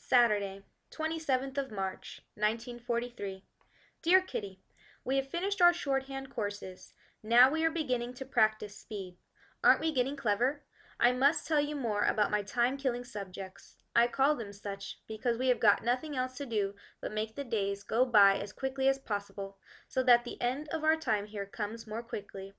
Saturday, 27th of March, 1943. Dear Kitty, we have finished our shorthand courses. Now we are beginning to practice speed. Aren't we getting clever? I must tell you more about my time-killing subjects. I call them such because we have got nothing else to do but make the days go by as quickly as possible, so that the end of our time here comes more quickly.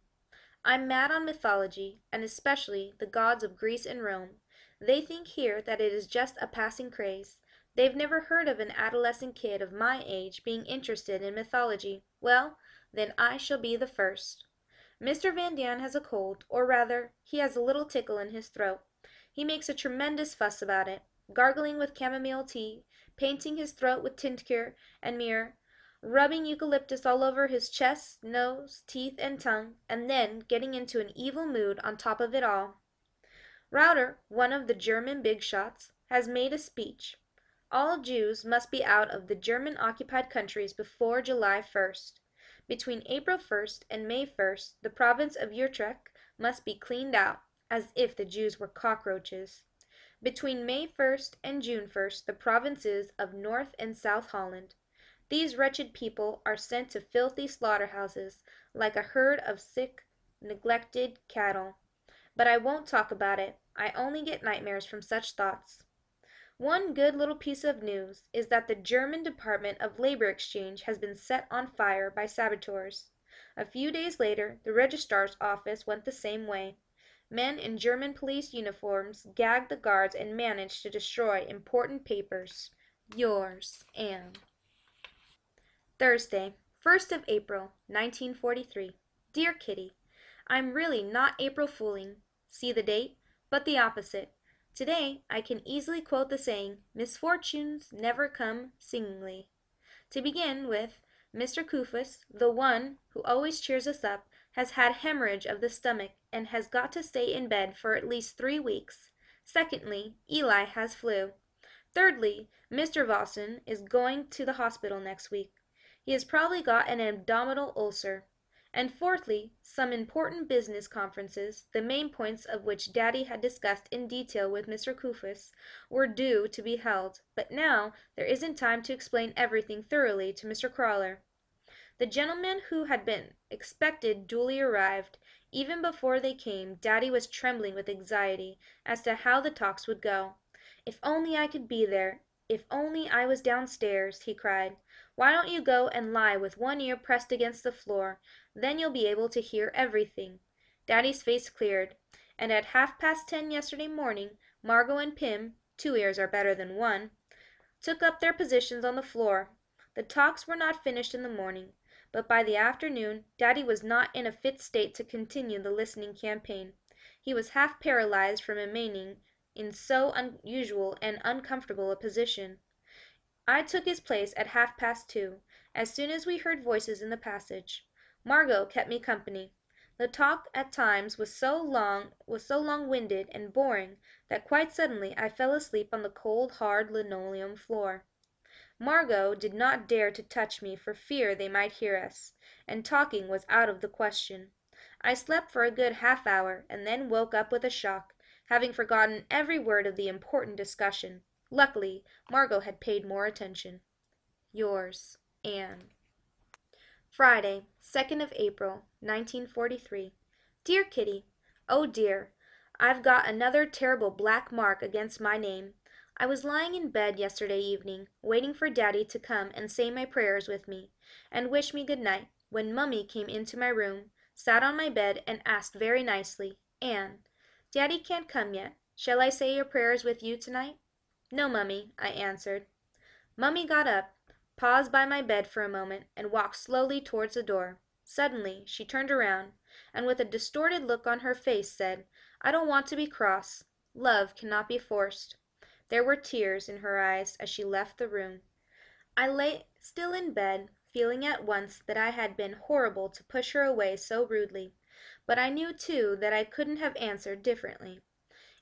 I'm mad on mythology, and especially the gods of Greece and Rome. They think here that it is just a passing craze. They've never heard of an adolescent kid of my age being interested in mythology. Well, then I shall be the first. Mr. Van Daan has a cold, or rather, he has a little tickle in his throat. He makes a tremendous fuss about it, gargling with chamomile tea, painting his throat with tincture and myrrh, rubbing eucalyptus all over his chest, nose, teeth, and tongue, and then getting into an evil mood on top of it all. Rauter, one of the German big shots, has made a speech. All Jews must be out of the German-occupied countries before July 1st. Between April 1st and May 1st, the province of Utrecht must be cleaned out, as if the Jews were cockroaches. Between May 1st and June 1st, the provinces of North and South Holland. These wretched people are sent to filthy slaughterhouses, like a herd of sick, neglected cattle. But I won't talk about it. I only get nightmares from such thoughts. One good little piece of news is that the German Department of Labor Exchange has been set on fire by saboteurs. A few days later, the registrar's office went the same way. Men in German police uniforms gagged the guards and managed to destroy important papers. Yours, Anne. Thursday, 1st of April, 1943. Dear Kitty, I'm really not April fooling. See the date? But the opposite. Today I can easily quote the saying, misfortunes never come singly. To begin with, Mr. Kufus, the one who always cheers us up, has had hemorrhage of the stomach and has got to stay in bed for at least 3 weeks. Secondly, Eli has flu. Thirdly, Mr. Vossen is going to the hospital next week. He has probably got an abdominal ulcer. And fourthly, some important business conferences, the main points of which Daddy had discussed in detail with Mr. Kufus, were due to be held, but now there isn't time to explain everything thoroughly to Mr. Crawler. The gentlemen who had been expected duly arrived. Even before they came, Daddy was trembling with anxiety as to how the talks would go. If only I could be there! If only I was downstairs! He cried. Why don't you go and lie with one ear pressed against the floor? Then you'll be able to hear everything. Daddy's face cleared, and at 10:30 yesterday morning, Margot and Pim, 2 ears are better than 1, took up their positions on the floor. The talks were not finished in the morning, but by the afternoon Daddy was not in a fit state to continue the listening campaign. He was half paralyzed from remaining in so unusual and uncomfortable a position. I took his place at 2:30, as soon as we heard voices in the passage. Margot kept me company. The talk at times was so long-winded and boring that quite suddenly I fell asleep on the cold, hard linoleum floor. Margot did not dare to touch me for fear they might hear us, and talking was out of the question. I slept for a good half-hour, and then woke up with a shock, having forgotten every word of the important discussion. Luckily, Margot had paid more attention. Yours, Anne. Friday, 2nd of April, 1943. Dear Kitty, oh dear, I've got another terrible black mark against my name. I was lying in bed yesterday evening, waiting for Daddy to come and say my prayers with me, and wish me good night, when Mummy came into my room, sat on my bed, and asked very nicely, Anne, Daddy can't come yet. Shall I say your prayers with you tonight? No, Mummy, I answered. Mummy got up, paused by my bed for a moment, and walked slowly towards the door. Suddenly she turned around, and with a distorted look on her face said, I don't want to be cross. Love cannot be forced. There were tears in her eyes as she left the room. I lay still in bed, feeling at once that I had been horrible to push her away so rudely, but I knew too that I couldn't have answered differently.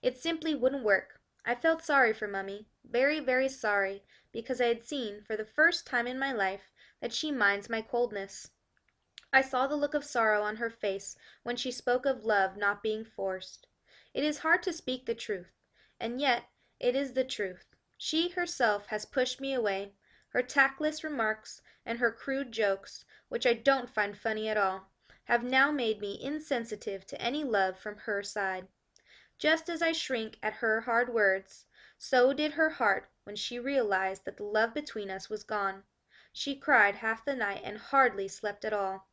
It simply wouldn't work. I felt sorry for Mummy, very, very sorry, because I had seen, for the first time in my life, that she minds my coldness. I saw the look of sorrow on her face when she spoke of love not being forced. It is hard to speak the truth, and yet it is the truth. She herself has pushed me away. Her tactless remarks and her crude jokes, which I don't find funny at all, have now made me insensitive to any love from her side. Just as I shrink at her hard words, so did her heart when she realized that the love between us was gone. She cried half the night and hardly slept at all.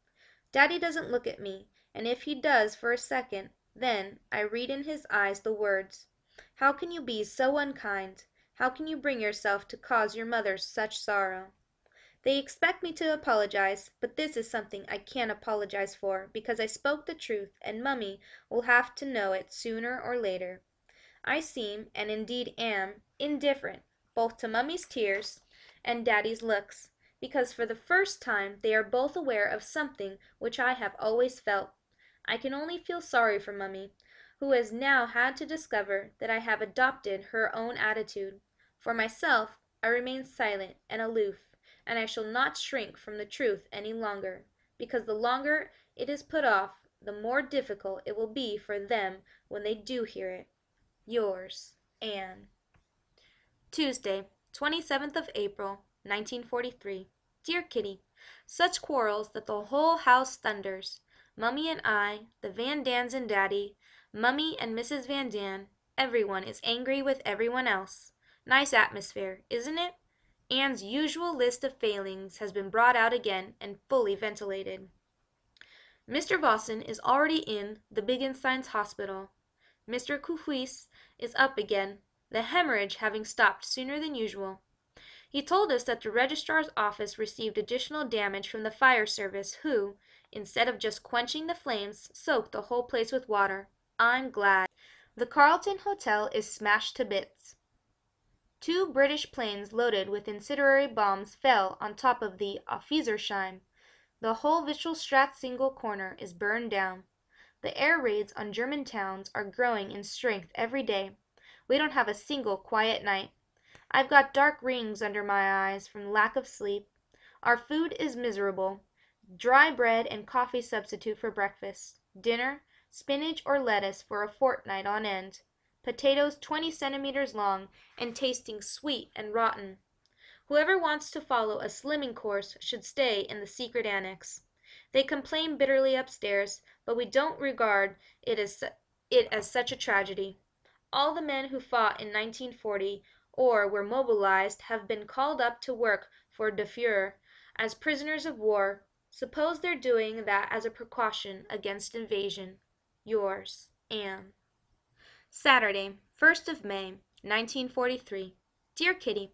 Daddy doesn't look at me, and if he does for a second, then I read in his eyes the words, "How can you be so unkind? How can you bring yourself to cause your mother such sorrow?" They expect me to apologize, but this is something I can't apologize for, because I spoke the truth, and Mummy will have to know it sooner or later. I seem, and indeed am, indifferent, both to Mummy's tears and Daddy's looks, because for the first time they are both aware of something which I have always felt. I can only feel sorry for Mummy, who has now had to discover that I have adopted her own attitude. For myself, I remain silent and aloof, and I shall not shrink from the truth any longer, because the longer it is put off, the more difficult it will be for them when they do hear it. Yours, Anne. Tuesday, 27th of April, 1943. Dear Kitty, such quarrels that the whole house thunders. Mummy and I, the Van Dans and Daddy, Mummy and Mrs. Van Dan, everyone is angry with everyone else. Nice atmosphere, isn't it? Anne's usual list of failings has been brought out again and fully ventilated. Mr. Vossen is already in the Biggenstein's hospital. Mr. Couhuis is up again, the hemorrhage having stopped sooner than usual. He told us that the registrar's office received additional damage from the fire service, who, instead of just quenching the flames, soaked the whole place with water. I'm glad. The Carlton Hotel is smashed to bits. 2 British planes loaded with incendiary bombs fell on top of the Offiziersheim. The whole Vichelstraat single corner is burned down. The air raids on German towns are growing in strength every day. We don't have a single quiet night. I've got dark rings under my eyes from lack of sleep. Our food is miserable. Dry bread and coffee substitute for breakfast. Dinner, spinach or lettuce for a fortnight on end. Potatoes 20 centimeters long and tasting sweet and rotten. Whoever wants to follow a slimming course should stay in the secret annex. They complain bitterly upstairs, but we don't regard it as such a tragedy. All the men who fought in 1940 or were mobilized have been called up to work for the Führer as prisoners of war. Suppose they're doing that as a precaution against invasion. Yours, Anne. Saturday, 1st of May, 1943. Dear Kitty,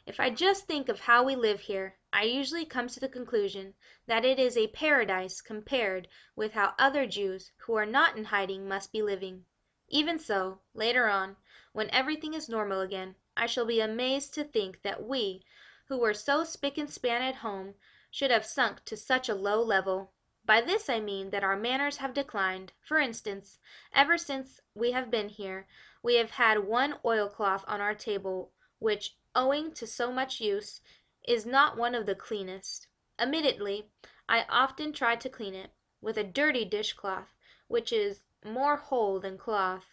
if I just think of how we live here, I usually come to the conclusion that it is a paradise compared with how other Jews who are not in hiding must be living. Even so, later on, when everything is normal again, I shall be amazed to think that we, who were so spick and span at home, should have sunk to such a low level. By this I mean that our manners have declined. For instance, ever since we have been here, we have had one oilcloth on our table, which, owing to so much use, is not one of the cleanest. Admittedly, I often try to clean it with a dirty dishcloth, which is more hole than cloth.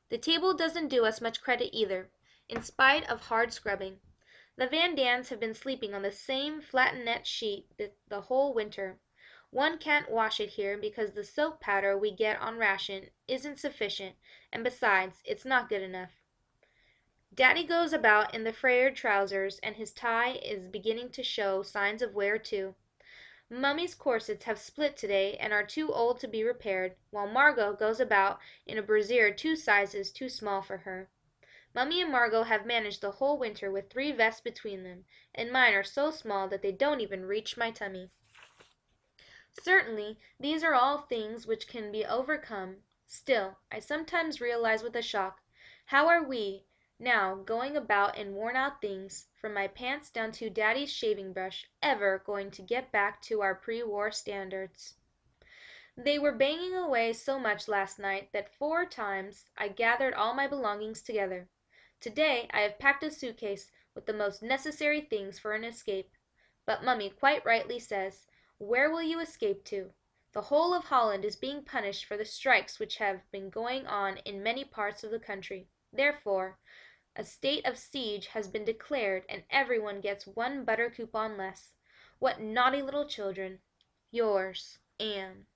The table doesn't do us much credit either, in spite of hard scrubbing. The Van Dans have been sleeping on the same flattened sheet the whole winter. One can't wash it here because the soap powder we get on ration isn't sufficient, and besides, it's not good enough. Daddy goes about in the frayed trousers, and his tie is beginning to show signs of wear too. Mummy's corsets have split today and are too old to be repaired, while Margot goes about in a brassiere 2 sizes too small for her. Mummy and Margot have managed the whole winter with 3 vests between them, and mine are so small that they don't even reach my tummy. Certainly, these are all things which can be overcome. Still, I sometimes realize with a shock, how are we, now going about in worn-out things, from my pants down to Daddy's shaving brush, ever going to get back to our pre-war standards? They were banging away so much last night that 4 times I gathered all my belongings together. Today I have packed a suitcase with the most necessary things for an escape. But Mummy quite rightly says, "Where will you escape to? The whole of Holland is being punished for the strikes which have been going on in many parts of the country. Therefore, A state of siege has been declared, and everyone gets one butter coupon less. What naughty little children! Yours, Anne.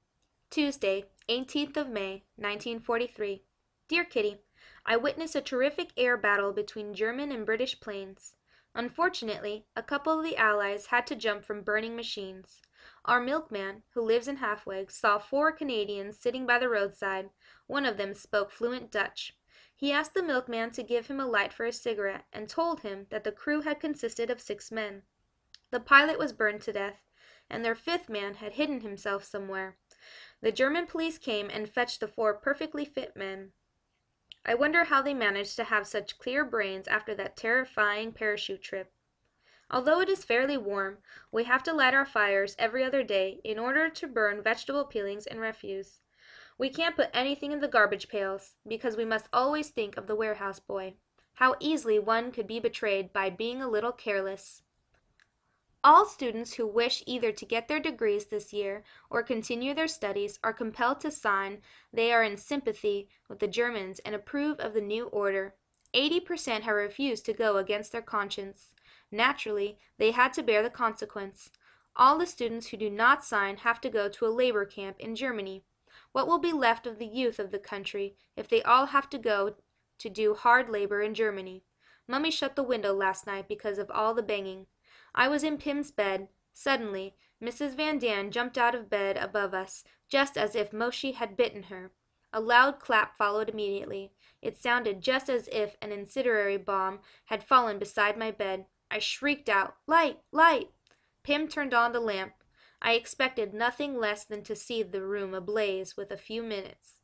Tuesday, 18th of May, 1943. Dear Kitty, I witnessed a terrific air battle between German and British planes. Unfortunately, a couple of the Allies had to jump from burning machines. Our milkman, who lives in Halfweg, saw 4 Canadians sitting by the roadside. One of them spoke fluent Dutch. He asked the milkman to give him a light for a cigarette, and told him that the crew had consisted of 6 men. The pilot was burned to death, and their 5th man had hidden himself somewhere. The German police came and fetched the 4 perfectly fit men. I wonder how they managed to have such clear brains after that terrifying parachute trip. Although it is fairly warm, we have to light our fires every other day in order to burn vegetable peelings and refuse. We can't put anything in the garbage pails, because we must always think of the warehouse boy. How easily one could be betrayed by being a little careless. All students who wish either to get their degrees this year or continue their studies are compelled to sign they are in sympathy with the Germans and approve of the new order. 80% have refused to go against their conscience. Naturally, they had to bear the consequence. All the students who do not sign have to go to a labor camp in Germany. What will be left of the youth of the country if they all have to go to do hard labor in Germany? Mummy shut the window last night because of all the banging. I was in Pim's bed. Suddenly, Mrs. Van Daan jumped out of bed above us, just as if Moshi had bitten her. A loud clap followed immediately. It sounded just as if an incendiary bomb had fallen beside my bed. I shrieked out, "Light! Light!" Pim turned on the lamp. I expected nothing less than to see the room ablaze within a few minutes.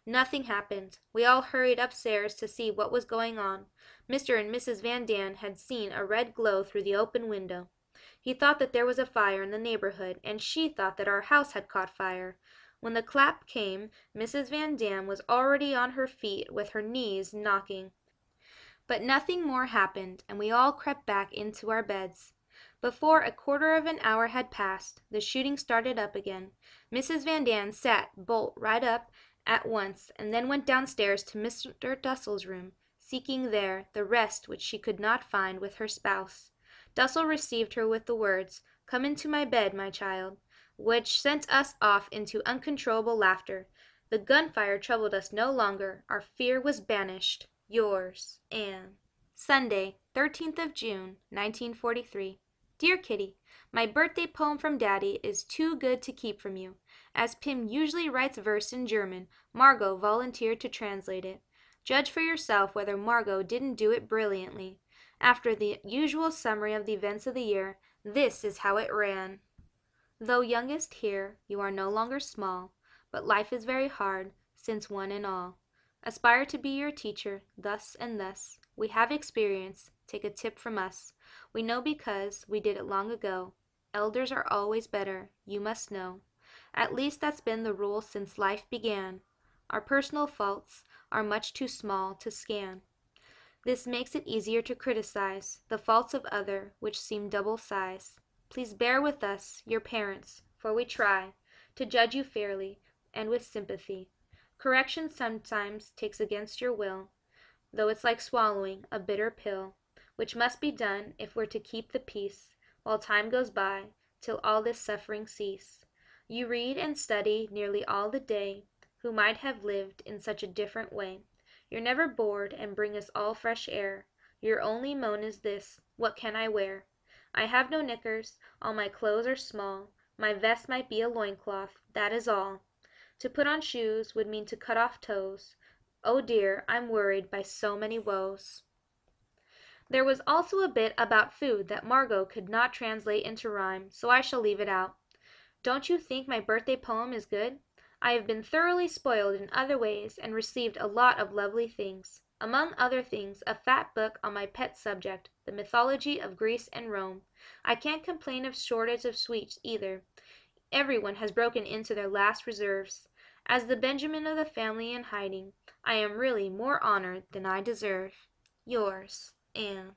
Nothing happened. We all hurried upstairs to see what was going on. Mr. and Mrs. Van Daan had seen a red glow through the open window. He thought that there was a fire in the neighborhood, and she thought that our house had caught fire. When the clap came, Mrs. Van Daan was already on her feet with her knees knocking. But nothing more happened, and we all crept back into our beds. Before a quarter of an hour had passed, the shooting started up again. Mrs. Van Daan sat bolt right up at once, and then went downstairs to Mr. Dussel's room, seeking there the rest which she could not find with her spouse. Dussel received her with the words, "Come into my bed, my child," which sent us off into uncontrollable laughter. The gunfire troubled us no longer. Our fear was banished. Yours, Anne. Sunday, 13th of June, 1943. Dear Kitty, my birthday poem from Daddy is too good to keep from you. As Pim usually writes verse in German, Margot volunteered to translate it. Judge for yourself whether Margot didn't do it brilliantly. After the usual summary of the events of the year, this is how it ran. Though youngest here, you are no longer small, but life is very hard, since one and all aspire to be your teacher, thus and thus. We have experience, take a tip from us. We know because we did it long ago. Elders are always better, you must know. At least that's been the rule since life began. Our personal faults are much too small to scan. This makes it easier to criticize the faults of other which seem double size. Please bear with us, your parents, for we try to judge you fairly and with sympathy. Correction sometimes takes against your will, though it's like swallowing a bitter pill, which must be done if we're to keep the peace, while time goes by, till all this suffering cease. You read and study nearly all the day, who might have lived in such a different way. You're never bored and bring us all fresh air. Your only moan is this, what can I wear? I have no knickers, all my clothes are small. My vest might be a loincloth, that is all. To put on shoes would mean to cut off toes. Oh dear, I'm worried by so many woes. There was also a bit about food that Margot could not translate into rhyme, so I shall leave it out. Don't you think my birthday poem is good? I have been thoroughly spoiled in other ways and received a lot of lovely things. Among other things, a fat book on my pet subject, the mythology of Greece and Rome. I can't complain of shortage of sweets either. Everyone has broken into their last reserves. As the Benjamin of the family in hiding, I am really more honored than I deserve. Yours, Anne.